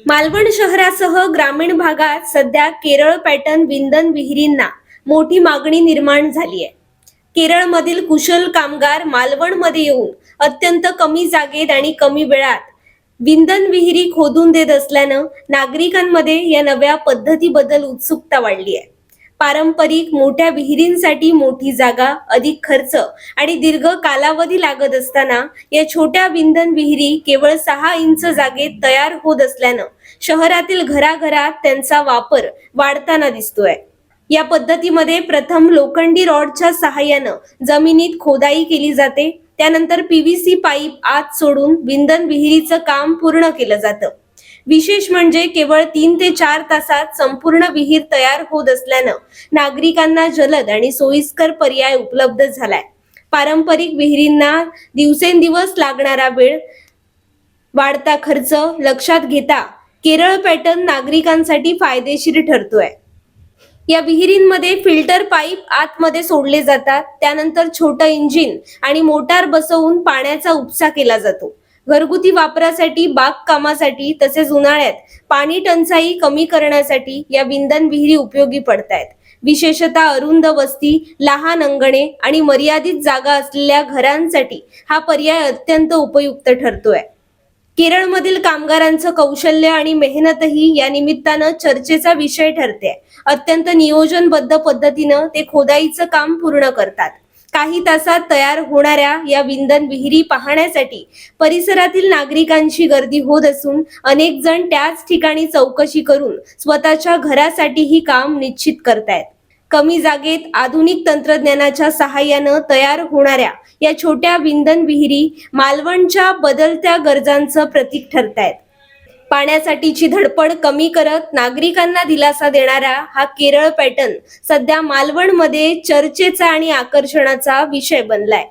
मालवण शहरासह ग्रामीण भागात सध्या केरळ पॅटर्न विंधन विहिरींना मोठी मागणी निर्माण झाली आहे. केरळमधील कुशल कामगार मालवणमध्ये येऊन अत्यंत कमी जागेत आणि कमी वेळात विंधन विहिरी खोदून देत असल्यानं नागरिकांमध्ये या नव्या पद्धतीबद्दल उत्सुकता वाढली आहे. पारंपरिक मोठ्या विहिरींसाठी मोठी जागा, अधिक खर्च आणि दीर्घ कालावधी लागत असताना या छोट्या विंधन विहिरी केवळ 6 इंच जागेत तयार होत असल्यानं शहरातील घराघरात त्यांचा वापर वाढताना दिसतोय. या पद्धतीमध्ये प्रथम लोखंडी रॉडच्या सहाय्यानं जमिनीत खोदाई केली जाते. त्यानंतर पीव्हीसी पाईप आत सोडून विंधन विहिरीचं काम पूर्ण केलं जातं. विशेष म्हणजे केवळ 3 ते 4 तासात संपूर्ण विहीर तयार होत असल्यानं नागरिकांना जलद आणि सोयीस्कर पर्याय उपलब्ध झालाय. पारंपरिक विहिरींना दिवसेंदिवस लागणारा वेळ, वाढता खर्च लक्षात घेता केरळ पॅटर्न नागरिकांसाठी फायदेशीर ठरतोय. या विहिरींमध्ये फिल्टर पाईप आतमध्ये सोडले जातात. त्यानंतर छोटं इंजिन आणि मोटार बसवून पाण्याचा उपसा केला जातो. घरगुती वापरासाठी, बागकामासाठी तसेच उन्हाळ्यात पाणी टंचाई कमी करण्यासाठी या विंधन विहिरी उपयोगी पडतायत. विशेषतः अरुंद वस्ती, लहान अंगणे आणि मर्यादित जागा असलेल्या घरांसाठी हा पर्याय अत्यंत उपयुक्त ठरतोय. केरळमधील कामगारांचं कौशल्य आणि मेहनतही या निमित्तानं चर्चेचा विषय ठरते. अत्यंत नियोजनबद्ध पद्धतीनं ते खोदाईचं काम पूर्ण करतात. काही तासात तयार होणाऱ्या या विंधन विहिरी पाहण्यासाठी परिसरातील नागरिकांची गर्दी होत असून अनेक जण त्याच ठिकाणी चौकशी करून स्वतःच्या घरासाठी ही काम निश्चित करतायत. कमी जागेत आधुनिक तंत्रज्ञानाच्या सहाय्यानं तयार होणाऱ्या या छोट्या विंधन विहिरी मालवणच्या बदलत्या गरजांचं प्रतीक ठरतायत. पाण्यासाठीची धडपड कमी करत नागरिकांना दिलासा देणारा हा केरळ पॅटर्न सध्या मालवणमध्ये चर्चेचा आणि आकर्षणाचा विषय बनलाय.